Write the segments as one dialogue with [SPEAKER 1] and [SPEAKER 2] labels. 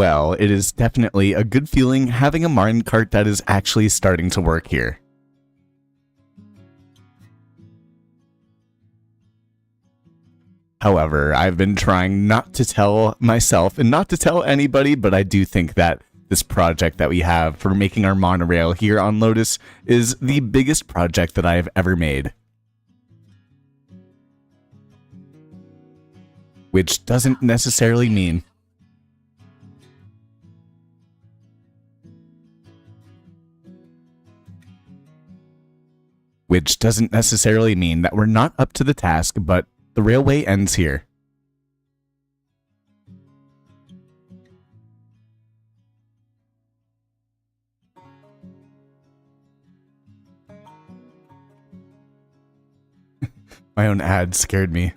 [SPEAKER 1] Well, it is definitely a good feeling having a minecart that is actually starting to work here. However, I've been trying not to tell myself and not to tell anybody, but I do think that this project that we have for making our monorail here on Lotus is the biggest project that I have ever made. Which doesn't necessarily mean... Which doesn't necessarily mean that we're not up to the task, but the railway ends here. My own ad scared me.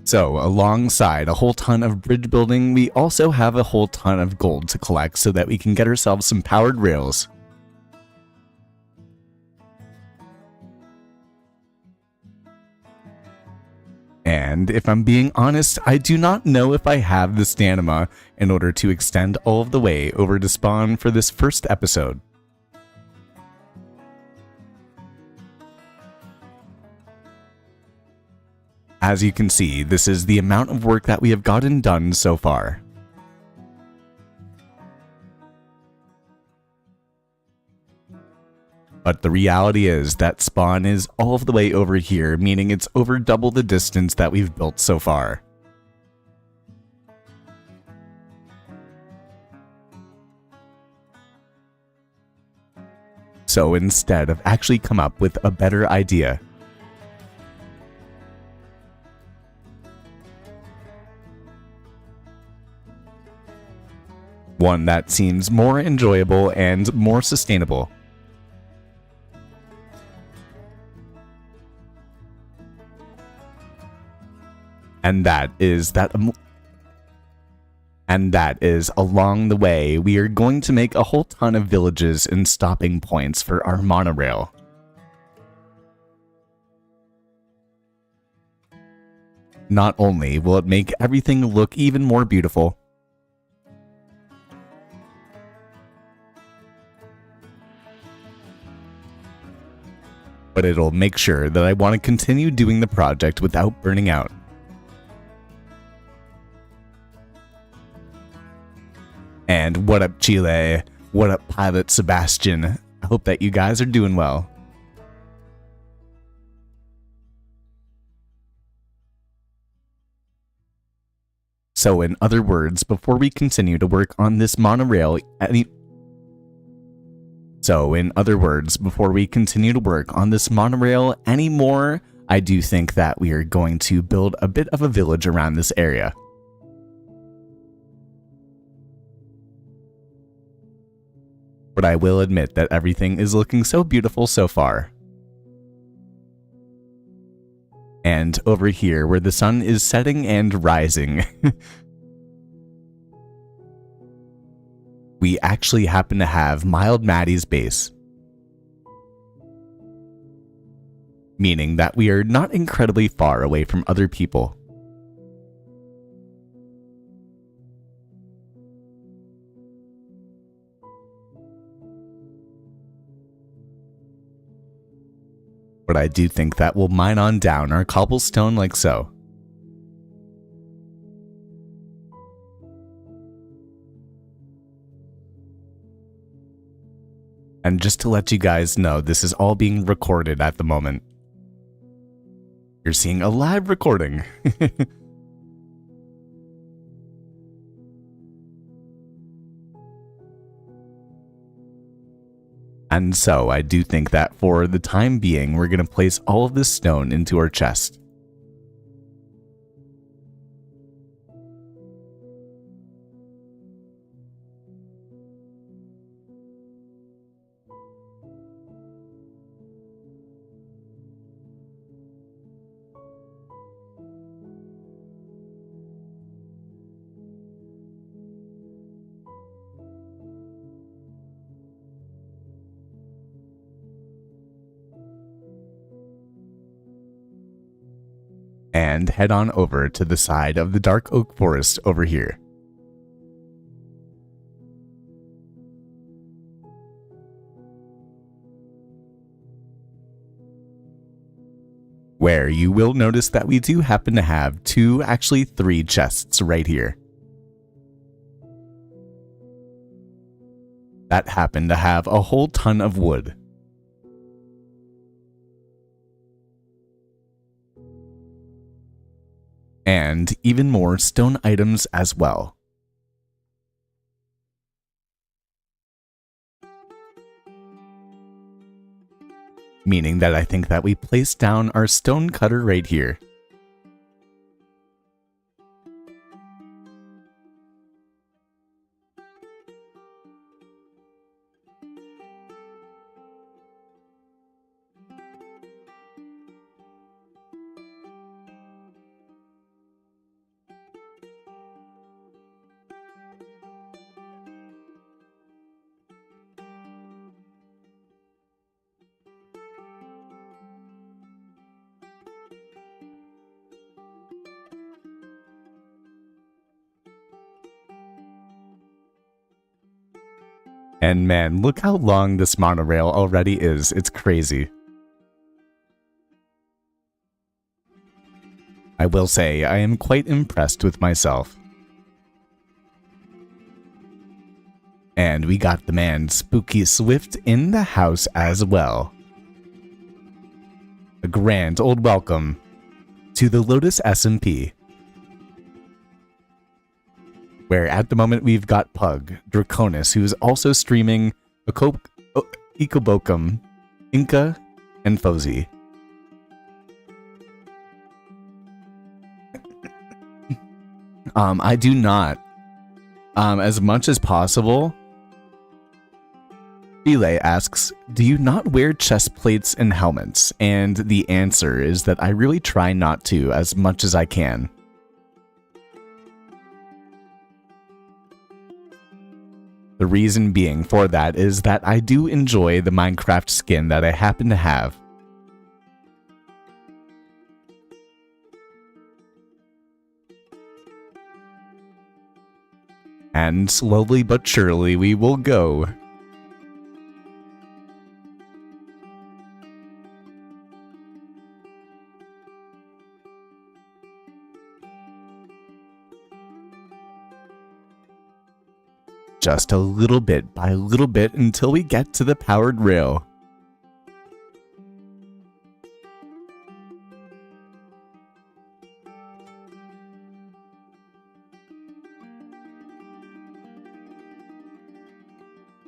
[SPEAKER 1] So alongside a whole ton of bridge building, we also have a whole ton of gold to collect so that we can get ourselves some powered rails. And if I'm being honest, I do not know if I have the stamina in order to extend all of the way over to spawn for this first episode. As you can see, this is the amount of work that we have gotten done so far. But the reality is that spawn is all of the way over here, meaning it's over double the distance that we've built so far. So instead of actually come up with a better idea, one that seems more enjoyable and more sustainable. And that is along the way, we are going to make a whole ton of villages and stopping points for our monorail. Not only will it make everything look even more beautiful, but it'll make sure that I want to continue doing the project without burning out. And what up, Chile? What up, Pilot Sebastian? I hope that you guys are doing well. So in other words, before we continue to work on this monorail anymore, I do think that we are going to build a bit of a village around this area. But I will admit that everything is looking so beautiful so far. And over here, where the sun is setting and rising, we actually happen to have Mild Maddie's base. Meaning that we are not incredibly far away from other people. But I do think that we'll mine on down our cobblestone like so. And just to let you guys know, this is all being recorded at the moment. You're seeing a live recording. And so I do think that for the time being, we're going to place all of this stone into our chest. and head on over to the side of the dark oak forest over here. Where you will notice that we do happen to have actually three chests right here. That happen to have a whole ton of wood. And even more stone items as well. Meaning that I think that we place down our stone cutter right here. And man, look how long this monorail already is. It's crazy. I will say, I am quite impressed with myself. And we got the man Spooky Swift in the house as well. A grand old welcome to the Lotus SMP. Where at the moment we've got Pug, Draconis, who is also streaming Ecobokum, Inca, and Fozy. I do not. As much as possible. Belay asks, do you not wear chest plates and helmets? And the answer is that I really try not to as much as I can. The reason being for that is that I do enjoy the Minecraft skin that I happen to have. And slowly but surely we will go. Just a little bit by little bit until we get to the powered rail.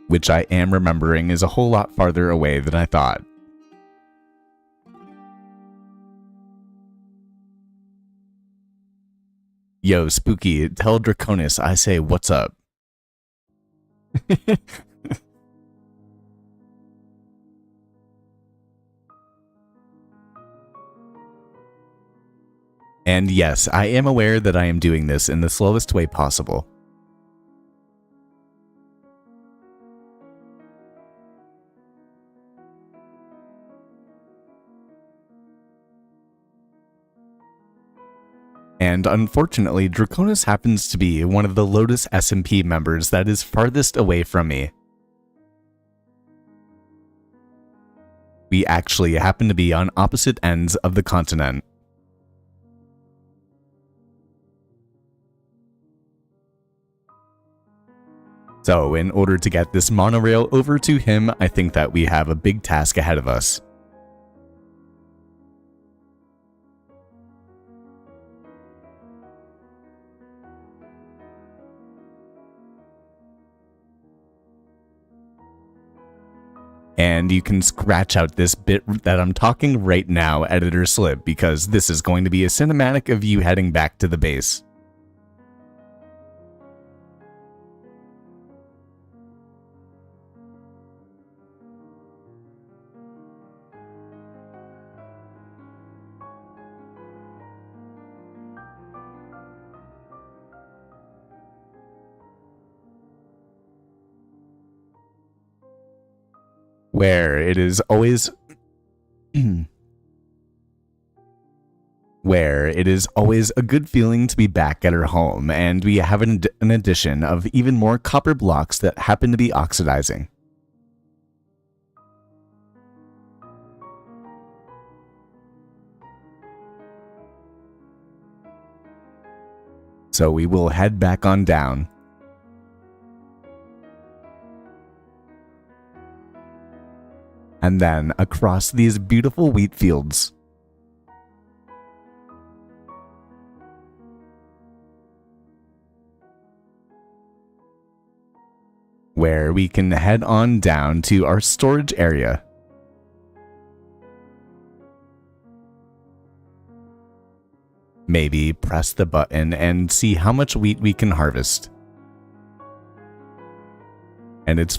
[SPEAKER 1] Which I am remembering is a whole lot farther away than I thought. Yo, Spooky, tell Draconis I say what's up. And yes, I am aware that I am doing this in the slowest way possible. And unfortunately, Draconis happens to be one of the Lotus SMP members that is farthest away from me. We actually happen to be on opposite ends of the continent. So, in order to get this monorail over to him, I think that we have a big task ahead of us. And you can scratch out this bit that I'm talking right now, Editor Slip, because this is going to be a cinematic of you heading back to the base. Where it is always where it is always a good feeling to be back at our home, and we have an addition of even more copper blocks that happen to be oxidizing. So we will head back on down. And then across these beautiful wheat fields. Where we can head on down to our storage area. Maybe press the button and see how much wheat we can harvest. And it's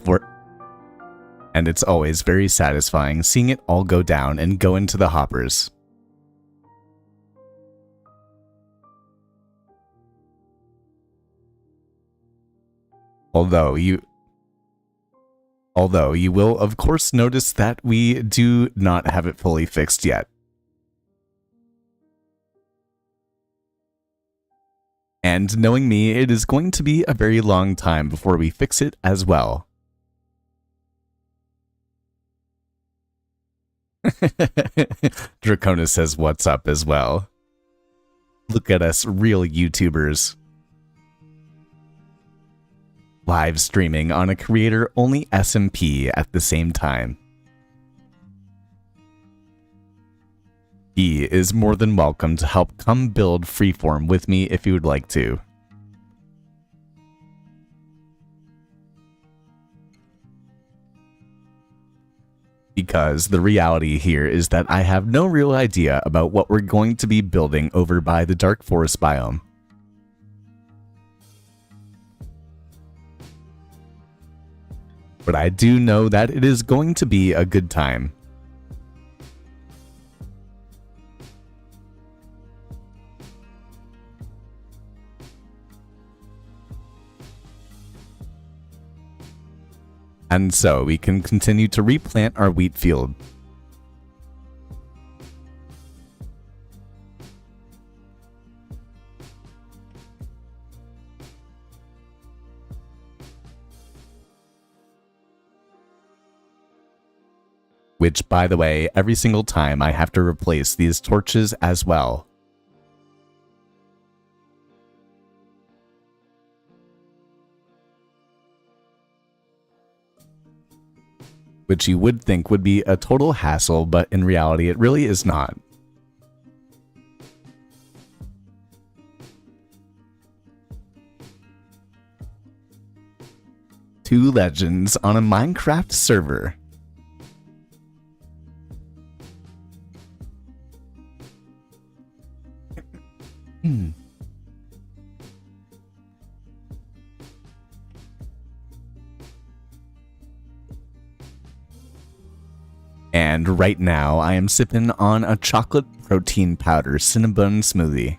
[SPEAKER 1] always very satisfying seeing it all go down and go into the hoppers. Although you will of course notice that we do not have it fully fixed yet. And knowing me, it is going to be a very long time before we fix it as well. Draconis says what's up as well. Look at us, real YouTubers. Live streaming on a creator-only SMP at the same time. He is more than welcome to help come build Freeform with me if you would like to. Because the reality here is that I have no real idea about what we're going to be building over by the Dark Forest biome. But I do know that it is going to be a good time. And so we can continue to replant our wheat field. Which, by the way, every single time I have to replace these torches as well. Which you would think would be a total hassle, but in reality it really is not. Two legends on a Minecraft server. And right now, I am sipping on a chocolate protein powder cinnamon smoothie.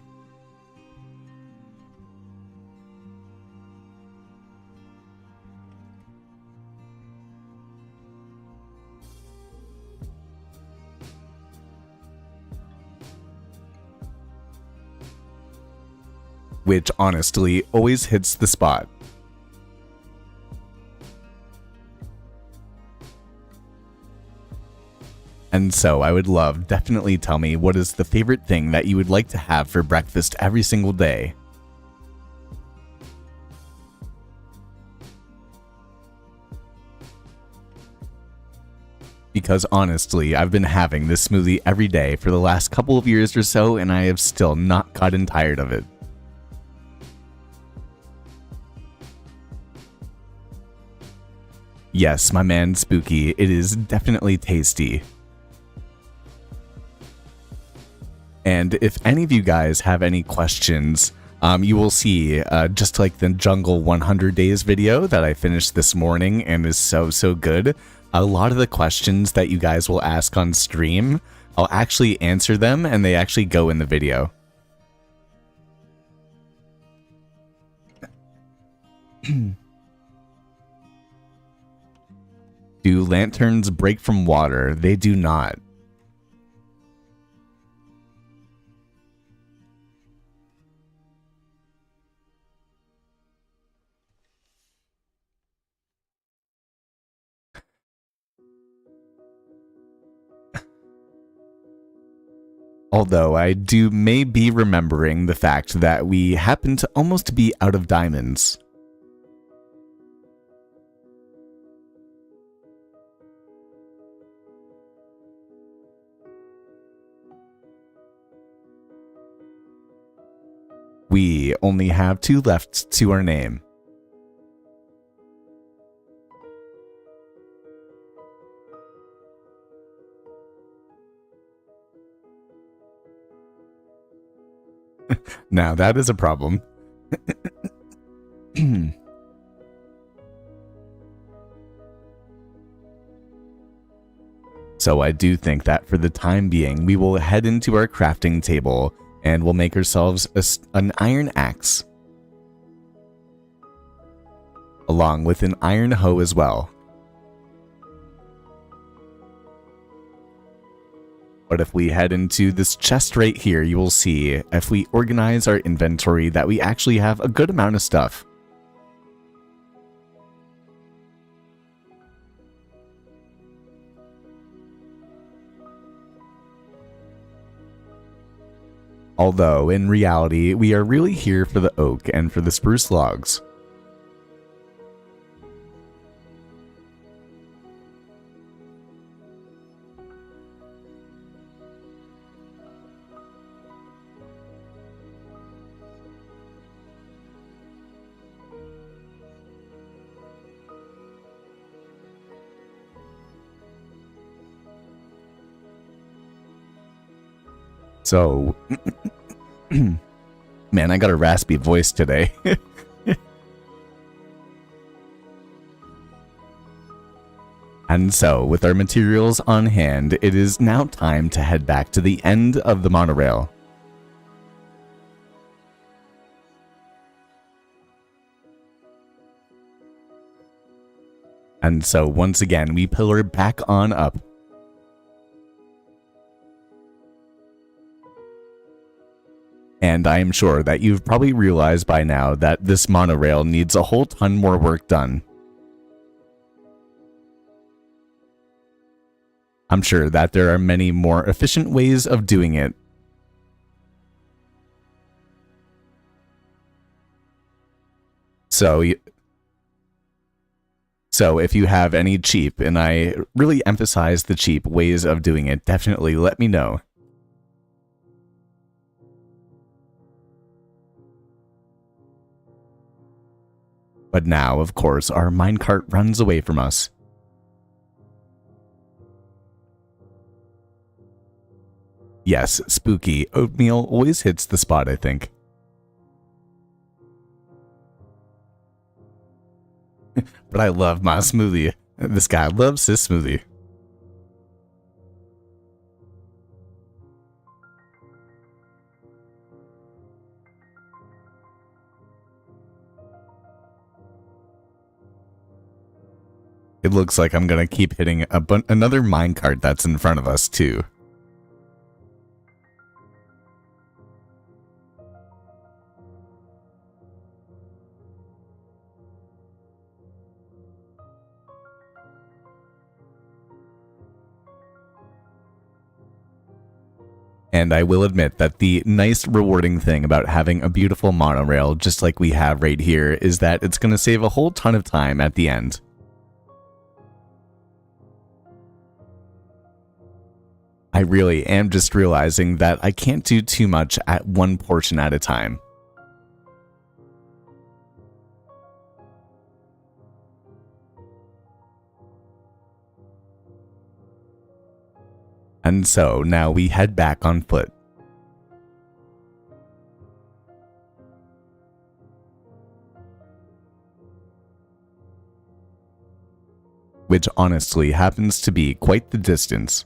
[SPEAKER 1] Which honestly always hits the spot. And so I would love, definitely tell me what is the favorite thing that you would like to have for breakfast every single day. Because honestly, I've been having this smoothie every day for the last couple of years or so, and I have still not gotten tired of it. Yes, my man Spooky, it is definitely tasty. And if any of you guys have any questions, you will see, just like the Jungle 100 Days video that I finished this morning and is so good, a lot of the questions that you guys will ask on stream, I'll actually answer them and they actually go in the video. Do lanterns break from water? They do not. Although I do may be remembering the fact that we happen to almost be out of diamonds. We only have 2 left to our name. Now that is a problem. So I do think that for the time being, we will head into our crafting table and we'll make ourselves an iron axe, along with an iron hoe as well. But if we head into this chest right here, you will see, if we organize our inventory, that we actually have a good amount of stuff. Although, in reality, we are really here for the oak and for the spruce logs. So, man, I got a raspy voice today. And so, with our materials on hand, it is now time to head back to the end of the monorail. And so, once again, we pillar back on up. And I am sure that you've probably realized by now that this monorail needs a whole ton more work done. I'm sure that there are many more efficient ways of doing it. So if you have any cheap, and I really emphasize the cheap ways of doing it, definitely let me know. But now, of course, our minecart runs away from us. Yes, spooky. Oatmeal always hits the spot, I think. But I love my smoothie. This guy loves his smoothie. It looks like I'm gonna keep hitting another minecart that's in front of us, too. And I will admit that the nice, rewarding thing about having a beautiful monorail, just like we have right here, is that it's gonna save a whole ton of time at the end. I really am just realizing that I can't do too much at one portion at a time. And so now we head back on foot. Which honestly happens to be quite the distance.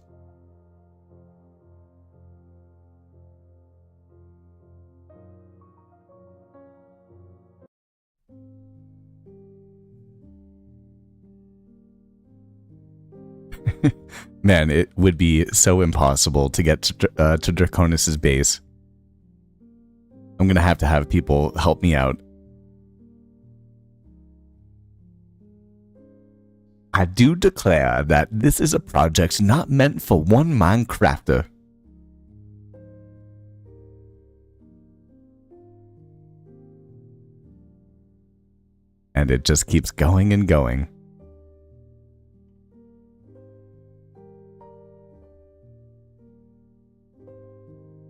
[SPEAKER 1] Man, it would be so impossible to get to Draconis' base. I'm gonna have to have people help me out. I do declare that this is a project not meant for one Minecrafter. And it just keeps going and going.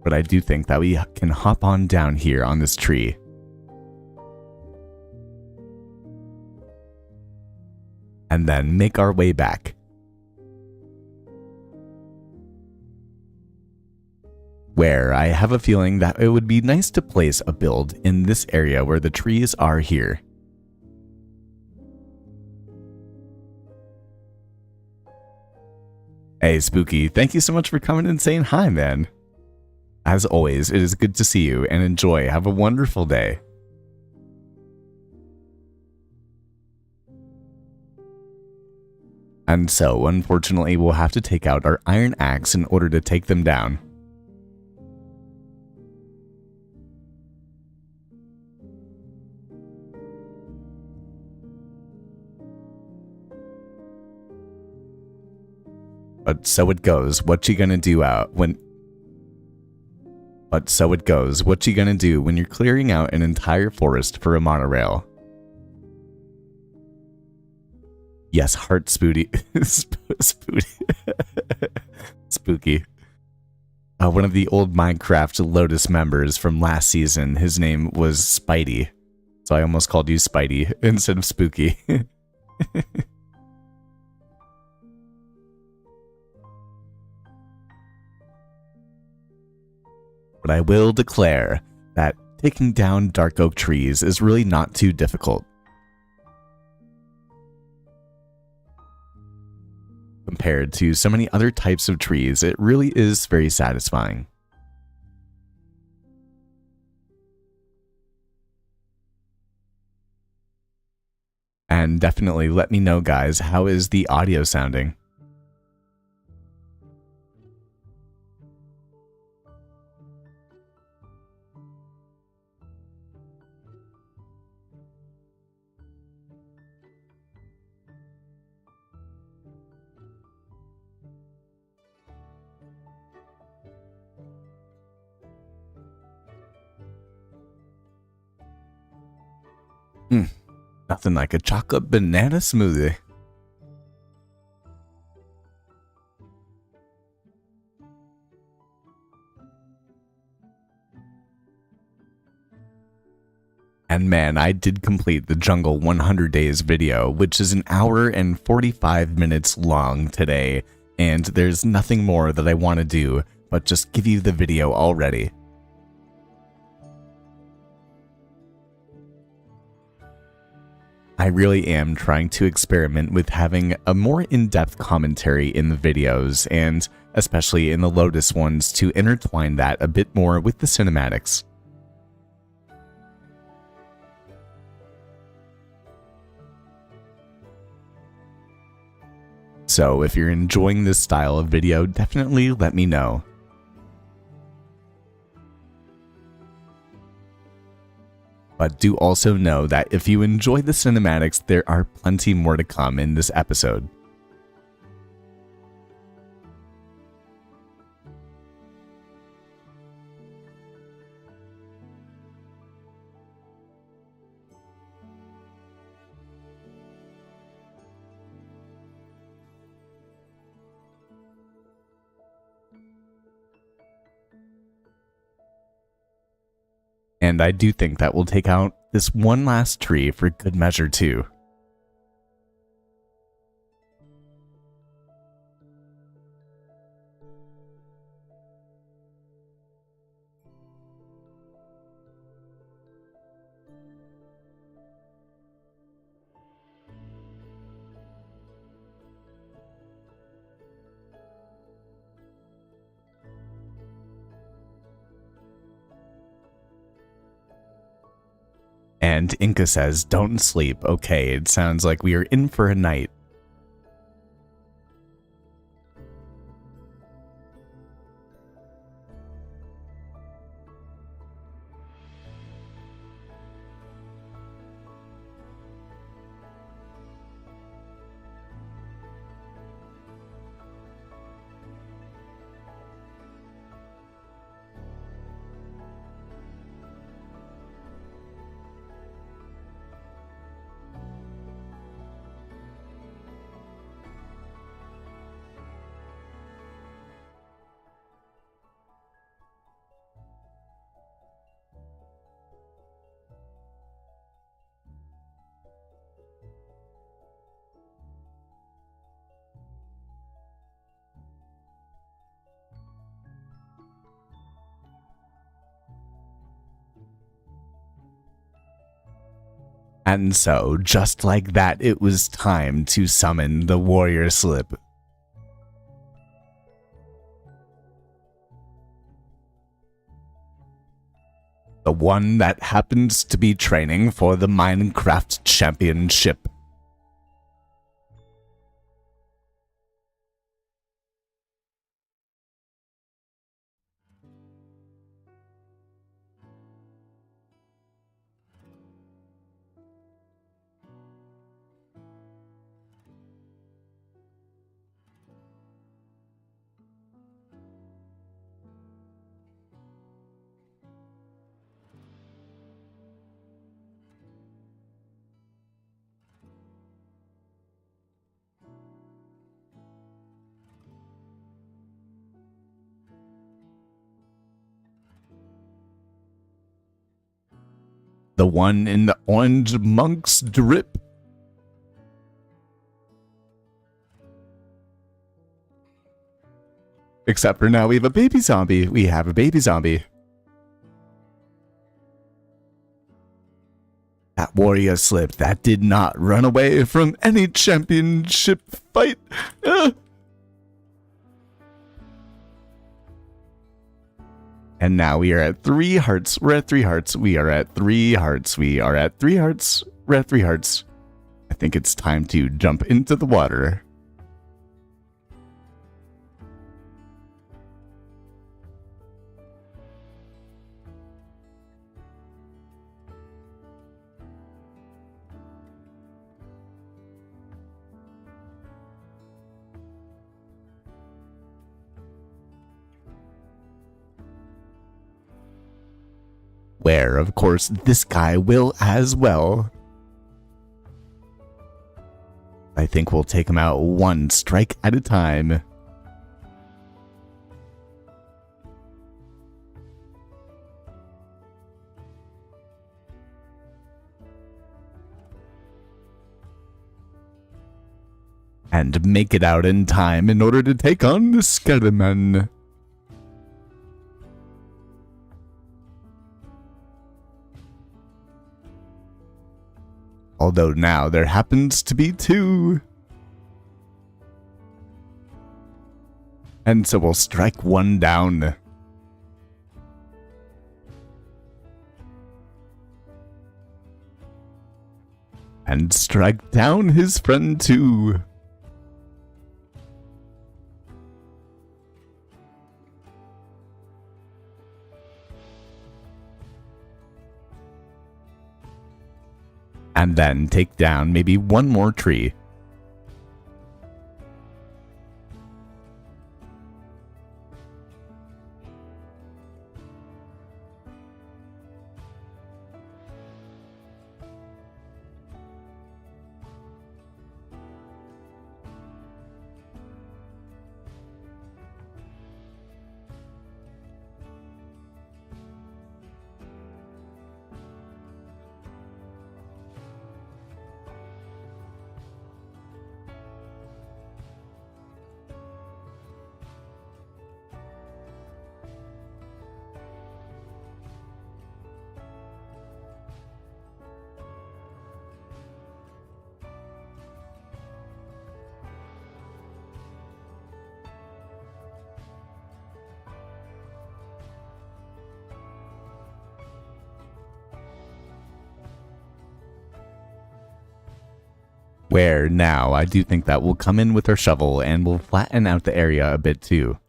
[SPEAKER 1] But I do think that we can hop on down here on this tree. And then make our way back. Where I have a feeling that it would be nice to place a build in this area where the trees are here. Hey, Spooky, thank you so much for coming and saying hi, man. As always, it is good to see you and enjoy. Have a wonderful day. And so, unfortunately, we'll have to take out our iron axe in order to take them down. But so it goes. What you gonna do when you're clearing out an entire forest for a monorail? Yes, heart spooky. Spooky. One of the old Minecraft Lotus members from last season, his name was Spidey. So I almost called you Spidey instead of Spooky. But I will declare that taking down dark oak trees is really not too difficult. Compared to so many other types of trees, it really is very satisfying. And definitely let me know, guys, how is the audio sounding? Nothing like a chocolate banana smoothie. And man, I did complete the Jungle 100 Days video, which is an hour and 45 minutes long today, and there's nothing more that I want to do but just give you the video already. I really am trying to experiment with having a more in-depth commentary in the videos, and especially in the Lotus ones, to intertwine that a bit more with the cinematics. So if you're enjoying this style of video, definitely let me know. But do also know that if you enjoy the cinematics, there are plenty more to come in this episode. And I do think that we'll take out this one last tree for good measure too. And Inca says, don't sleep. Okay, it sounds like we are in for a night. And so, just like that, it was time to summon the warrior slip. The one that happens to be training for the Minecraft Championship. The one in the orange monk's drip. Except for now we have a baby zombie. We have a baby zombie. That warrior slip that did not run away from any championship fight. And now we are at 3 hearts. We're at 3 hearts. We are at 3 hearts. We are at 3 hearts. We're at 3 hearts. I think it's time to jump into the water. Where, of course, this guy will as well. I think we'll take him out 1 strike at a time. And make it out in time in order to take on the Skeleton. Although now there happens to be 2. And so we'll strike 1 down. And strike down his friend too. And then take down maybe 1 more tree. Where now I do think that we'll come in with our shovel and we'll flatten out the area a bit too.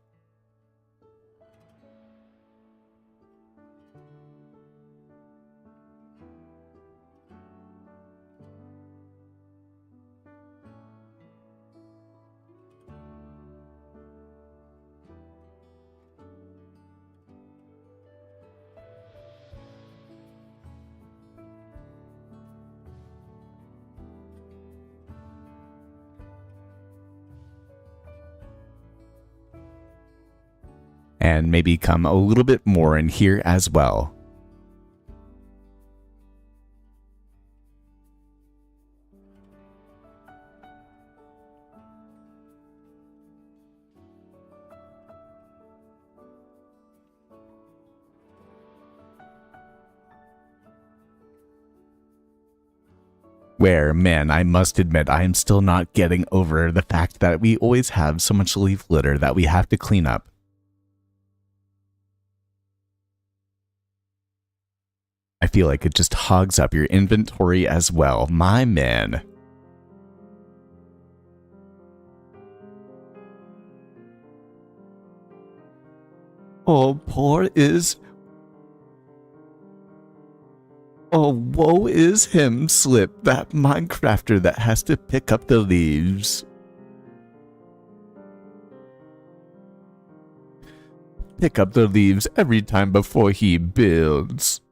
[SPEAKER 1] And maybe come a little bit more in here as well. Where, man, I must admit, I am still not getting over the fact that we always have so much leaf litter that we have to clean up. I feel like it just hogs up your inventory as well, my man. Oh, woe is him, Slip, that Minecrafter that has to pick up the leaves. Pick up the leaves every time before he builds.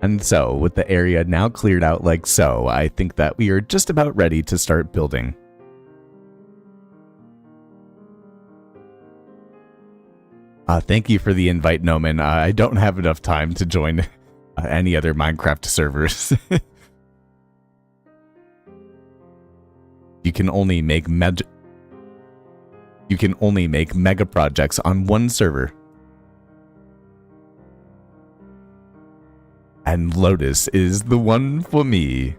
[SPEAKER 1] And so, with the area now cleared out like so, I think that we are just about ready to start building. Thank you for the invite, Noman. I don't have enough time to join any other Minecraft servers. You can only make mega projects on one server. And Lotus is the one for me.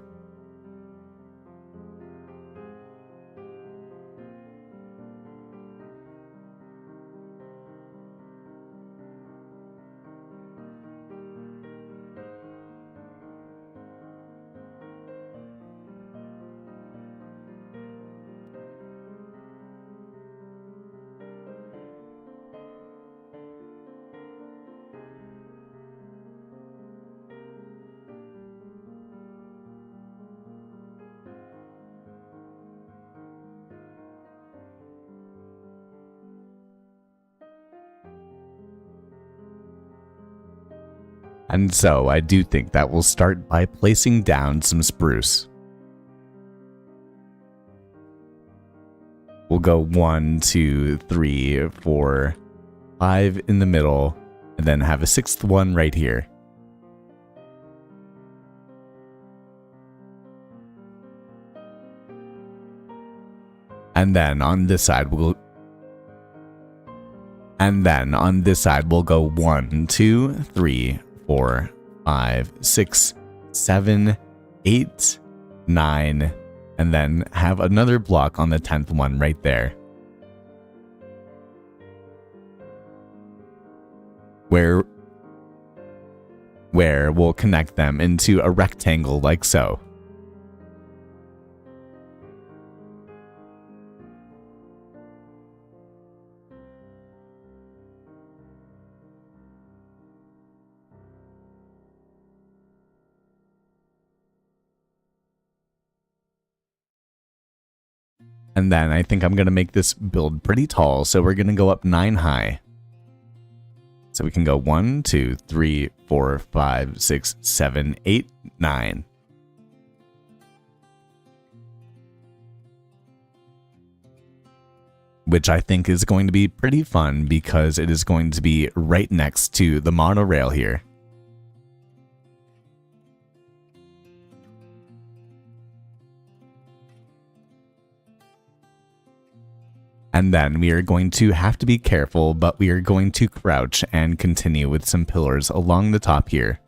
[SPEAKER 1] And so I do think that we'll start by placing down some spruce. We'll go 1, 2, 3, 4, 5 in the middle, and then have a 6th one right here. And then on this side we'll go 1, 2, 3, 4, 5, 6, 7, 8, 9, and then have another block on the 10th one right there. Where we'll connect them into a rectangle like so. And then I think I'm going to make this build pretty tall, so we're going to go up 9 high. So we can go 1, 2, 3, 4, 5, 6, 7, 8, 9. Which I think is going to be pretty fun because it is going to be right next to the monorail here. And then we are going to have to be careful, but we are going to crouch and continue with some pillars along the top here.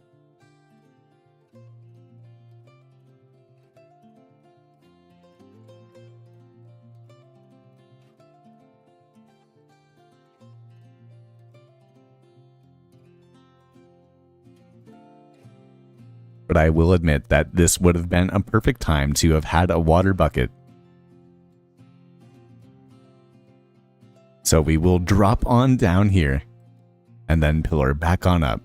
[SPEAKER 1] But I will admit that this would have been a perfect time to have had a water bucket. So we will drop on down here and then pillar back on up.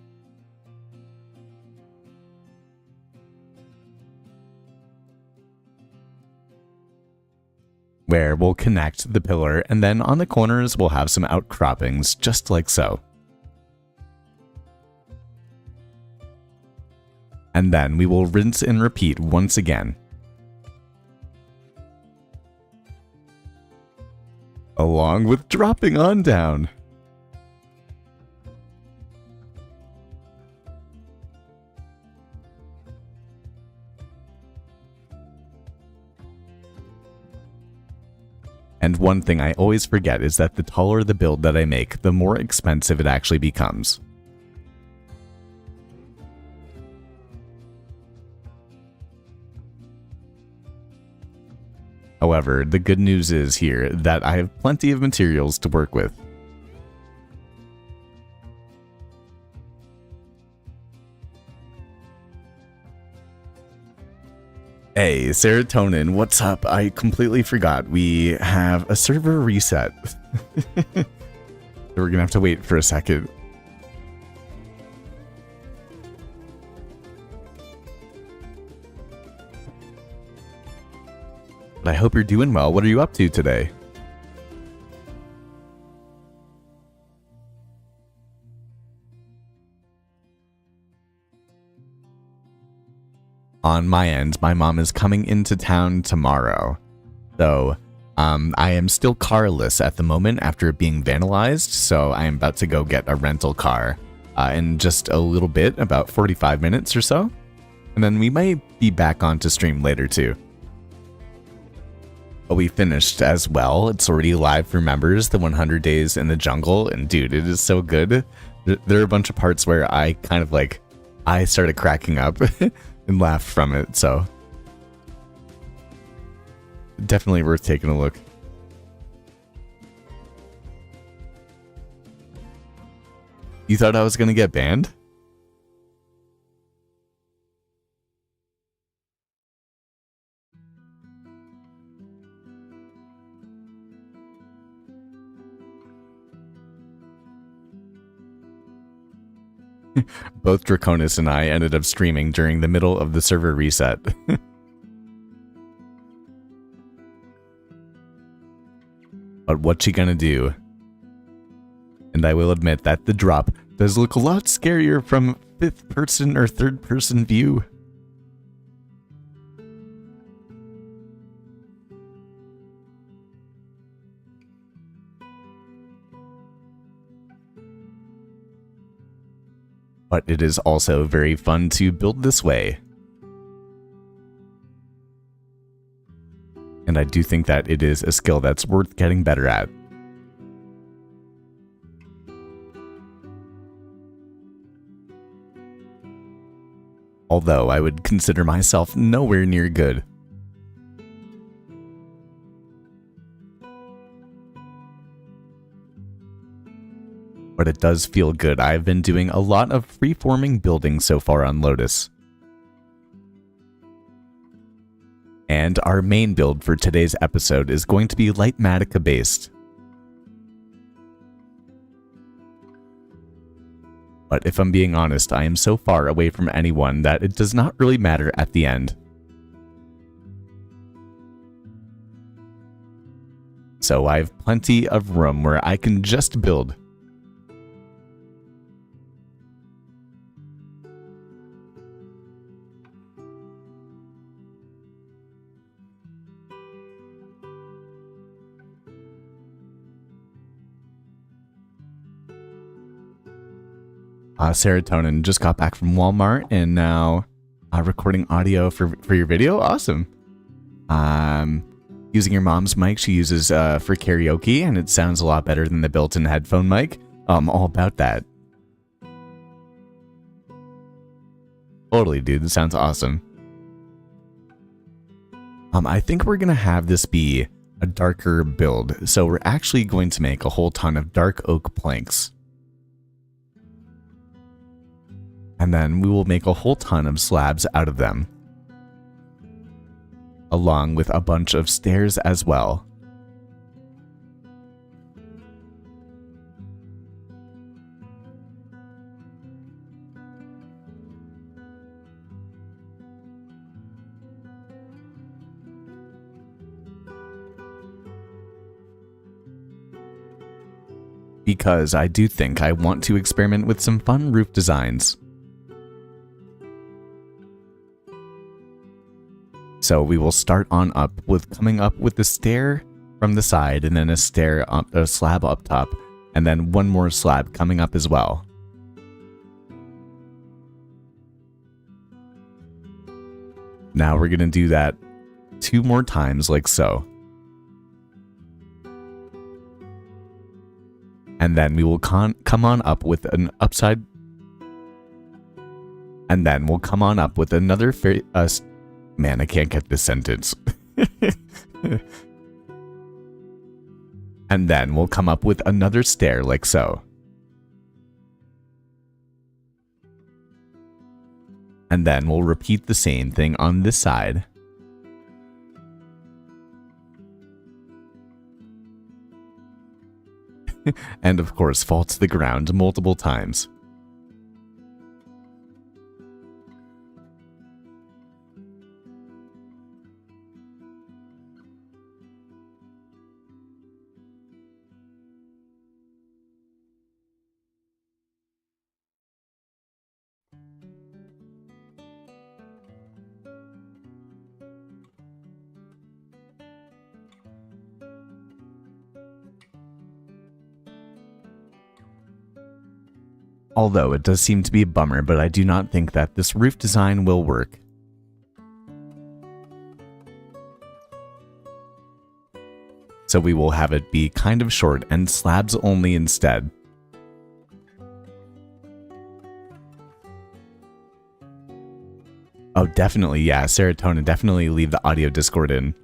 [SPEAKER 1] Where we'll connect the pillar, and then on the corners we'll have some outcroppings just like so. And then we will rinse and repeat once again. Along with dropping on down. And one thing I always forget is that the taller the build that I make, the more expensive it actually becomes. However, the good news is here that I have plenty of materials to work with. Hey, Serotonin, what's up? I completely forgot. We have a server reset. We're gonna have to wait for a second. But I hope you're doing well. What are you up to today? On my end, my mom is coming into town tomorrow. So, I am still carless at the moment after it being vandalized, so I am about to go get a rental car in just a little bit, about 45 minutes or so. And then we might be back onto stream later too. But we finished as well. It's already live for members, the 100 Days in the Jungle, and dude, it is so good. There are a bunch of parts where I kind of like, I started cracking up and laughed from it, so definitely worth taking a look. You thought I was gonna get banned? Both Draconis and I ended up streaming during the middle of the server reset. But what you gonna do? And I will admit that the drop does look a lot scarier from 5th person or 3rd person view. But it is also very fun to build this way. And I do think that it is a skill that's worth getting better at. Although I would consider myself nowhere near good. But it does feel good. I've been doing a lot of free-forming building so far on Lotus. And our main build for today's episode is going to be Lightmatica based. But if I'm being honest, I am so far away from anyone that it does not really matter at the end. So I have plenty of room where I can just build. Serotonin just got back from Walmart and now recording audio for your video. Awesome. Using your mom's mic she uses for karaoke, and it sounds a lot better than the built-in headphone mic. All about that. Totally, dude. This sounds awesome. I think we're going to have this be a darker build. So we're actually going to make a whole ton of dark oak planks. And then we will make a whole ton of slabs out of them. Along with a bunch of stairs as well. Because I do think I want to experiment with some fun roof designs. So we will start on up with coming up with the stair from the side, and then a slab up top, and then one more slab coming up as well. Now we're going to do that 2 more times like so. And then we will come on up with an upside. And then we'll come on up with another man, I can't get this sentence. And then we'll come up with another stair like so. And then we'll repeat the same thing on this side. And of course, fall to the ground multiple times. Although it does seem to be a bummer, but I do not think that this roof design will work. So we will have it be kind of short and slabs only instead. Oh, definitely, yeah, Serotonin, definitely leave the audio Discord in.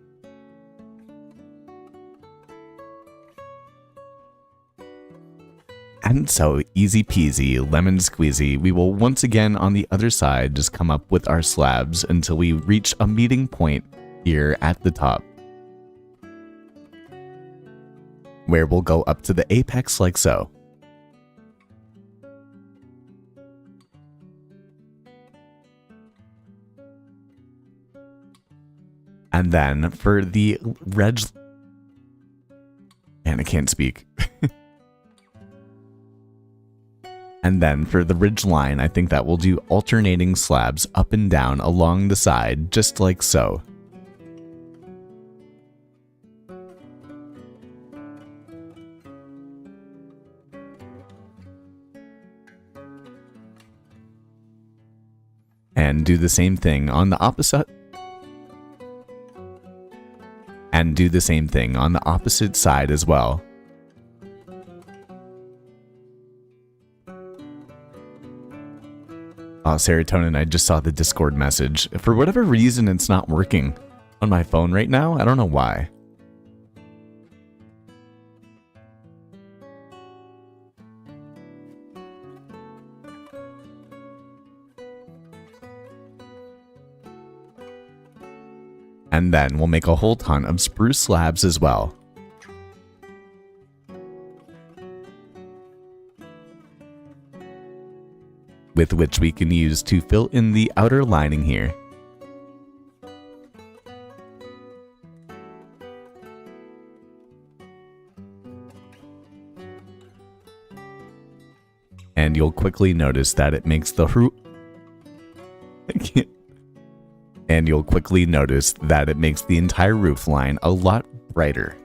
[SPEAKER 1] And so, easy peasy, lemon squeezy, we will once again on the other side just come up with our slabs until we reach a meeting point here at the top, where we'll go up to the apex like so. And then for the red... Man, I can't speak. And then for the ridge line, I think that we'll do alternating slabs up and down along the side, just like so. And do the same thing on the opposite. And do the same thing on the opposite side as well. Oh, Serotonin, I just saw the Discord message. For whatever reason, it's not working on my phone right now. I don't know why. And then we'll make a whole ton of spruce slabs as well. With which we can use to fill in the outer lining here. And you'll quickly notice that it makes the And you'll quickly notice that it makes the entire roof line a lot brighter.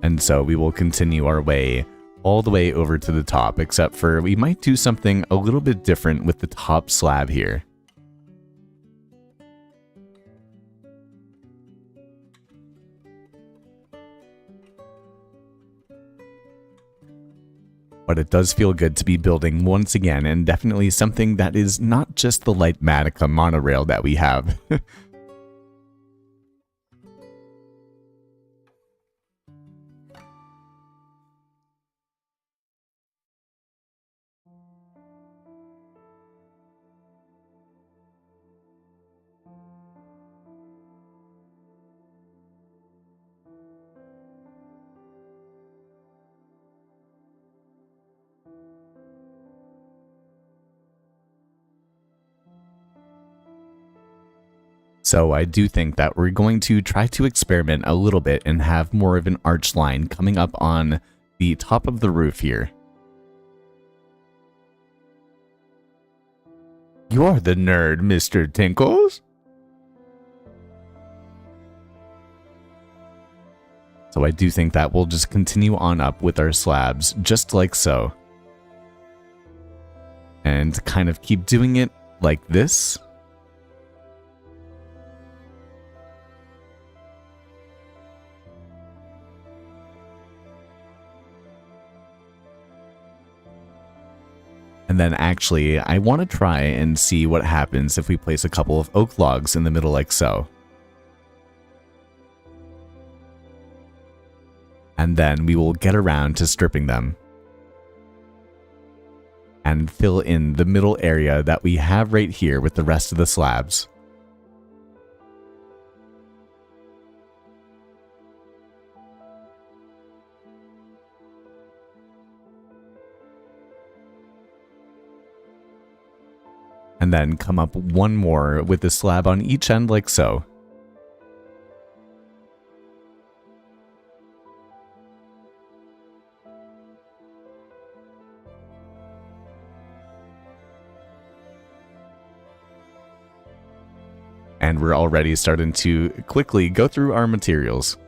[SPEAKER 1] And so we will continue our way all the way over to the top, except for we might do something a little bit different with the top slab here. But it does feel good to be building once again, and definitely something that is not just the Lightmatica monorail that we have. So I do think that we're going to try to experiment a little bit and have more of an arch line coming up on the top of the roof here. You're the nerd, Mr. Tinkles. So I do think that we'll just continue on up with our slabs, just like so. And kind of keep doing it like this. And then actually, I want to try and see what happens if we place a couple of oak logs in the middle like so. And then we will get around to stripping them. And fill in the middle area that we have right here with the rest of the slabs. And then come up one more with the slab on each end like so. And we're already starting to quickly go through our materials.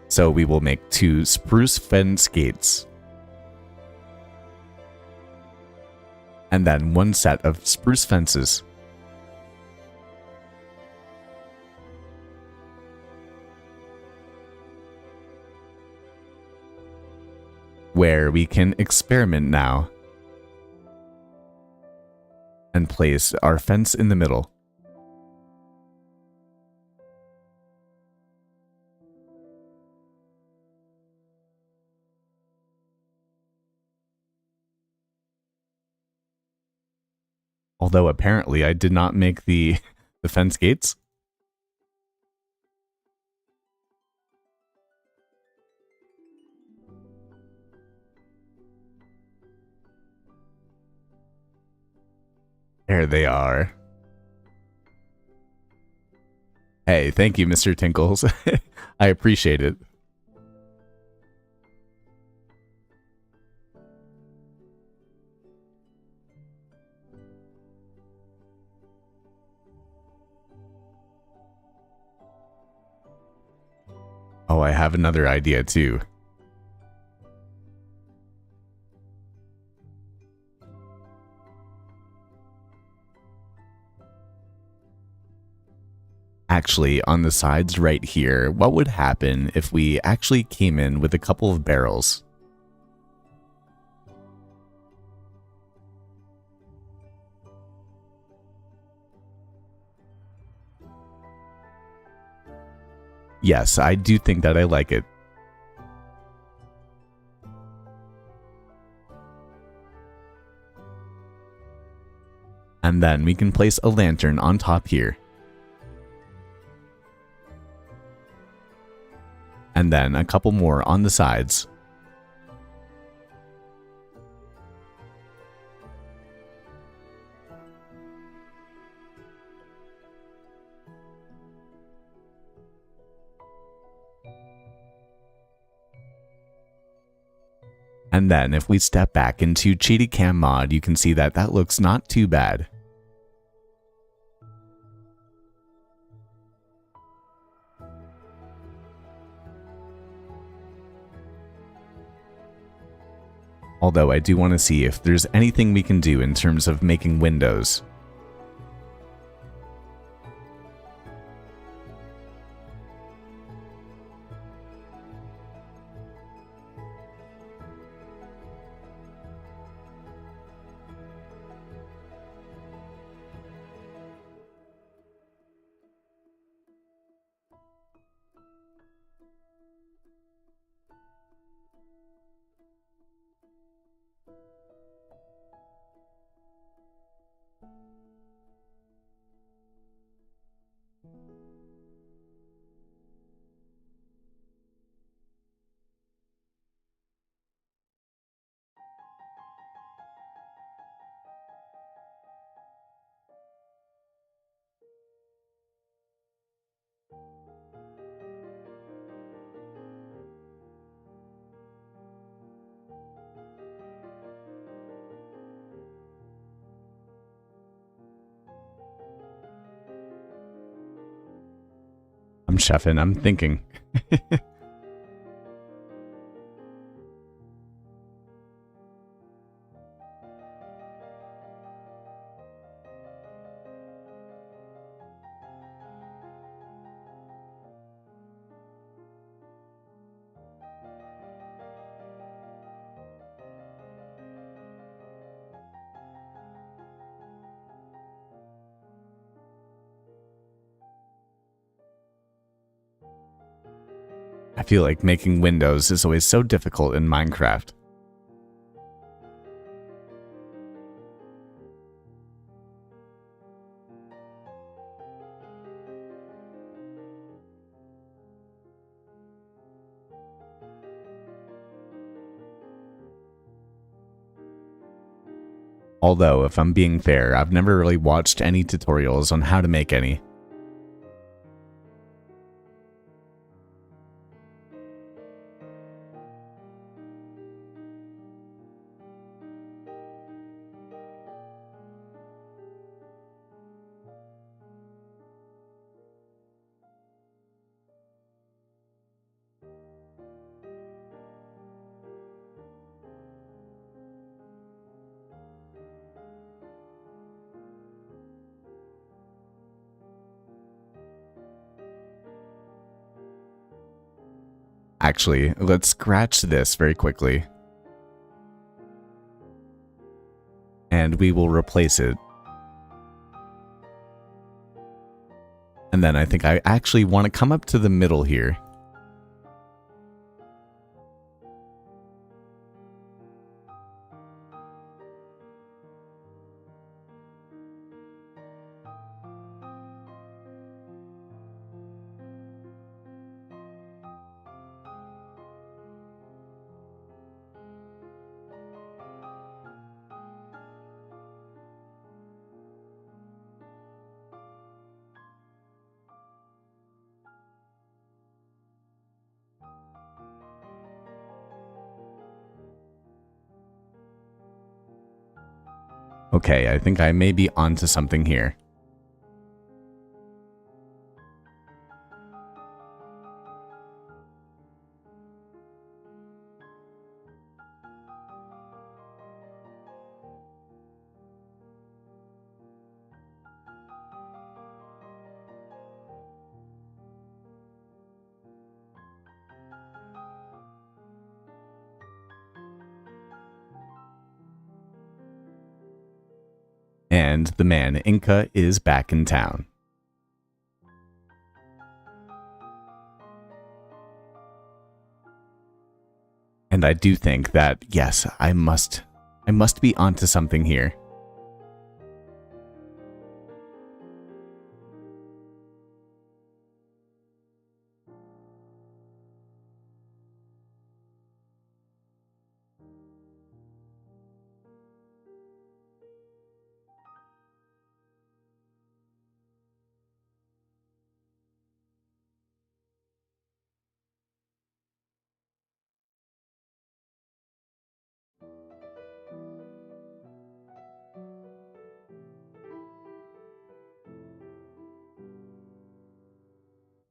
[SPEAKER 1] So we will make 2 spruce fence gates. And then 1 set of spruce fences. Where we can experiment now. And place our fence in the middle. Although apparently I did not make the fence gates. There they are. Hey, thank you, Mr. Tinkles. I appreciate it. Oh, I have another idea too. Actually, on the sides right here, what would happen if we actually came in with a couple of barrels? Yes, I do think that I like it. And then we can place a lantern on top here. And then a couple more on the sides. And then if we step back into Cheaty Cam mod, you can see that that looks not too bad. Although I do want to see if there's anything we can do in terms of making windows. I'm chefing. I'm thinking. I feel like making windows is always so difficult in Minecraft. Although, if I'm being fair, I've never really watched any tutorials on how to make any. Actually, let's scratch this very quickly. And we will replace it. And then I think I actually want to come up to the middle here. Okay, I think I may be onto something here. And the man Inca is back in town. And I do think that, yes, I must be onto something here.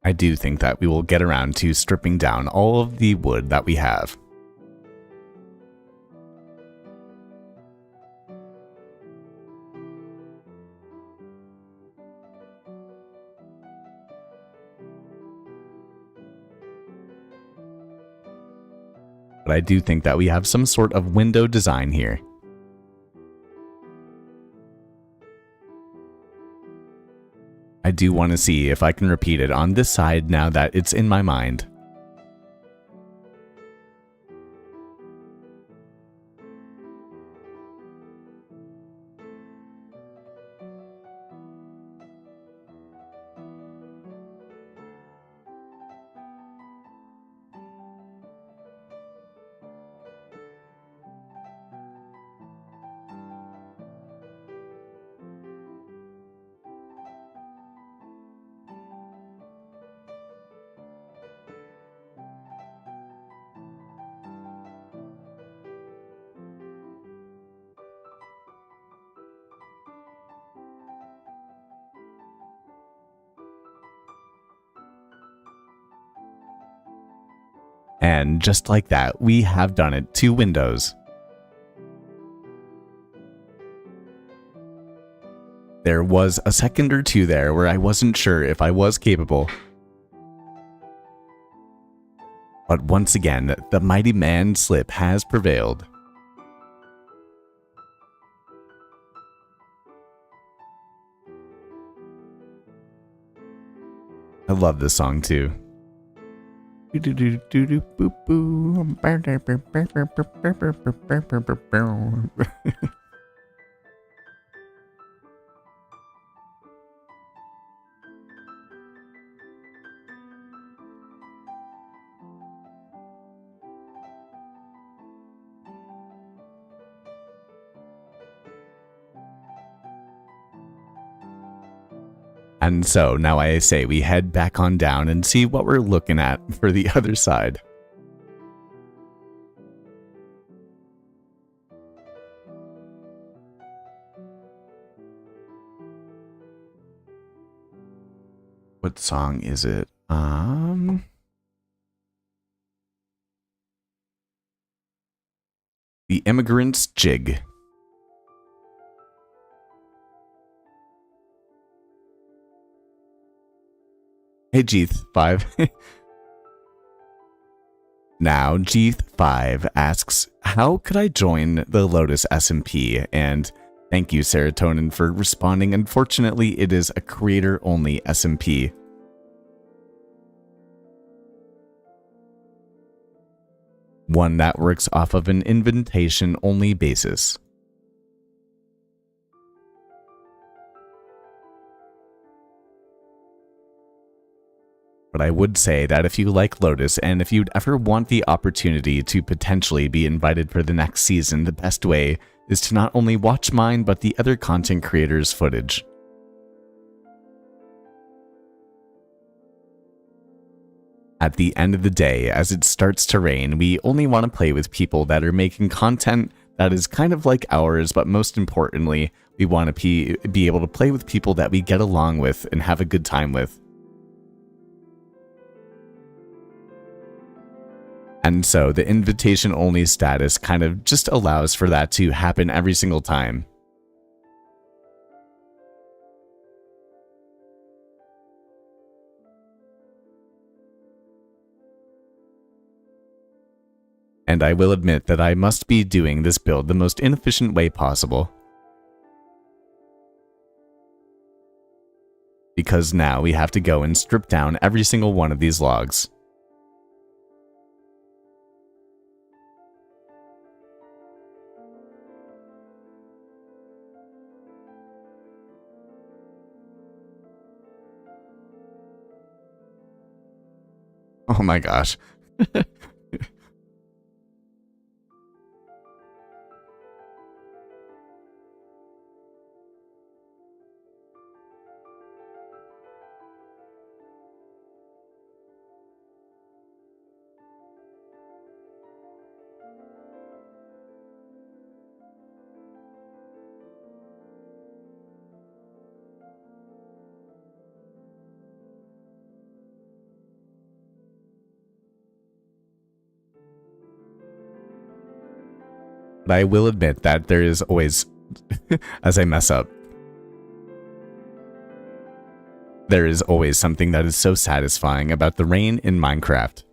[SPEAKER 1] I do think that we will get around to stripping down all of the wood that we have. But I do think that we have some sort of window design here. I do want to see if I can repeat it on this side now that it's in my mind. And just like that, we have done it to Windows. There was a second or two there where I wasn't sure if I was capable. But once again, the mighty man slip has prevailed. I love this song too. And so now I say we head back on down and see what we're looking at for the other side. What song is it? The Immigrant's Jig. Hey, Geeth5. Now, Geeth5 asks, how could I join the Lotus SMP? And thank you, Serotonin, for responding. Unfortunately, it is a creator-only SMP. One that works off of an invitation-only basis. But I would say that if you like Lotus, and if you'd ever want the opportunity to potentially be invited for the next season, the best way is to not only watch mine, but the other content creators' footage. At the end of the day, as it starts to rain, we only want to play with people that are making content that is kind of like ours, but most importantly, we want to be able to play with people that we get along with and have a good time with. And so the invitation-only status kind of just allows for that to happen every single time. And I will admit that I must be doing this build the most inefficient way possible. Because now we have to go and strip down every single one of these logs. Oh my gosh. But I will admit that there is always, as I mess up, there is always something that is so satisfying about the rain in Minecraft.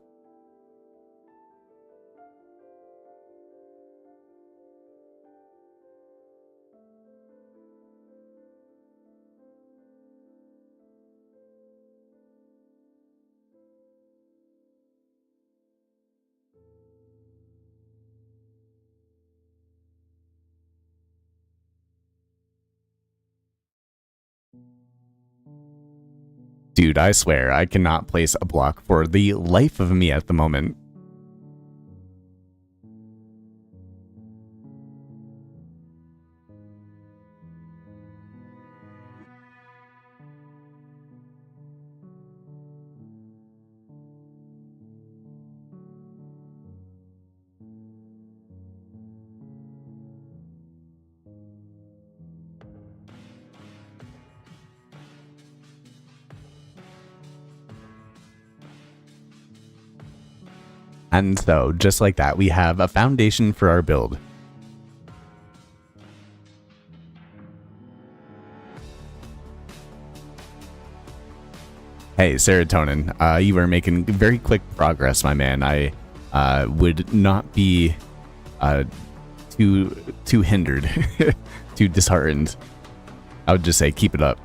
[SPEAKER 1] Dude, I swear, I cannot place a block for the life of me at the moment. And so, just like that, we have a foundation for our build. Hey, Serotonin, you are making very quick progress, my man. I would not be too hindered, too disheartened. I would just say keep it up.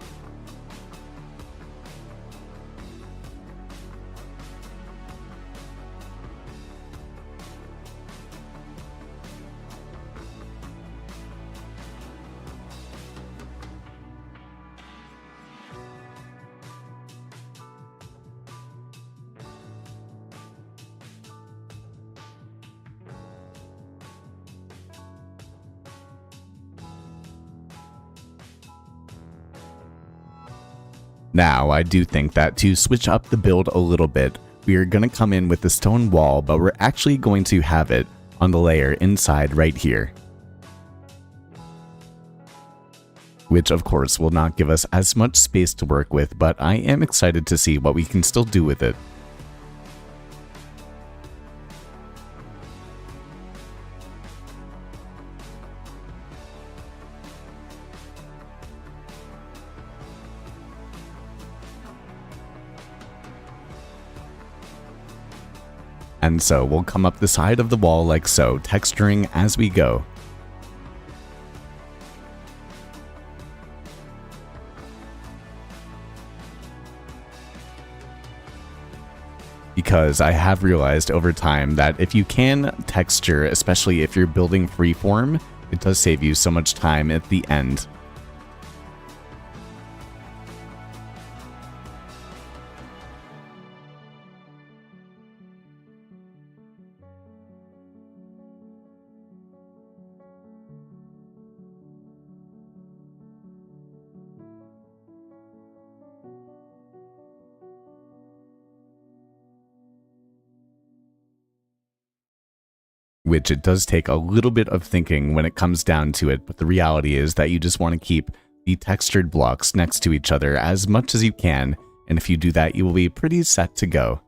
[SPEAKER 1] Now, I do think that to switch up the build a little bit, we are going to come in with the stone wall, but we're actually going to have it on the layer inside right here. Which, of course, will not give us as much space to work with, but I am excited to see what we can still do with it. And so we'll come up the side of the wall like so, texturing as we go. Because I have realized over time that if you can texture, especially if you're building freeform, it does save you so much time at the end. Which it does take a little bit of thinking when it comes down to it, but the reality is that you just want to keep the textured blocks next to each other as much as you can, and if you do that, you will be pretty set to go.